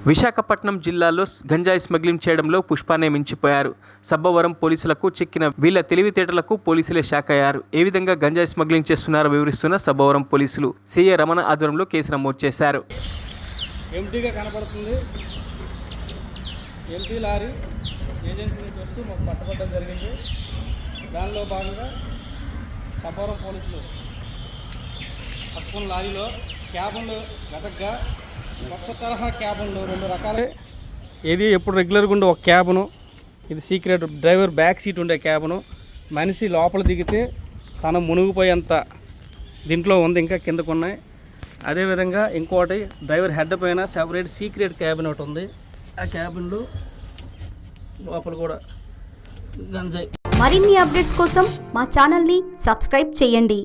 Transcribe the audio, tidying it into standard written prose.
విశాఖపట్నం జిల్లాలో గంజాయి స్మగ్లింగ్ చేయడంలో పుష్పానే మించిపోయారు. సబ్బవరం పోలీసులకు చిక్కిన వీళ్ళ తెలివితేటలకు పోలీసులే షాక్ అయ్యారు. ఏ విధంగా గంజాయి స్మగ్లింగ్ చేస్తున్నారో వివరిస్తున్న సబ్బవరం పోలీసులు సిఐ రమణ ఆధ్వర్యంలో కేసు నమోదు చేశారు. ఎంటీగా కనపడుతుంది. ఎంటీ లారీ ఏజెన్సీ నుంచి వస్తూ మాకు పట్టుబడడం జరిగింది. దానిలో భాగంగా సబ్బవరం పోలీసులు పట్టుకున్న లారీలో క్యాబన్లు గతగ్గా కొత్త తరహా క్యాబన్లు 2 రకాలే. ఇది ఎప్పుడు రెగ్యులర్గా ఉండే ఒక క్యాబను, ఇది సీక్రెట్ డ్రైవర్ బ్యాక్ సీట్ ఉండే క్యాబను. మనిషి లోపల దిగితే తను మునిగిపోయేంత దీంట్లో ఉంది, ఇంకా కిందకు ఉన్నాయి. అదేవిధంగా ఇంకోటి డ్రైవర్ హెడ్ పైన సెపరేట్ సీక్రెట్ క్యాబిన్ ఒకటి ఉంది. ఆ క్యాబిన్లో లోపల కూడా గంజాయి. మరిన్ని అప్డేట్స్ కోసం మా ఛానల్ని సబ్స్క్రైబ్ చేయండి.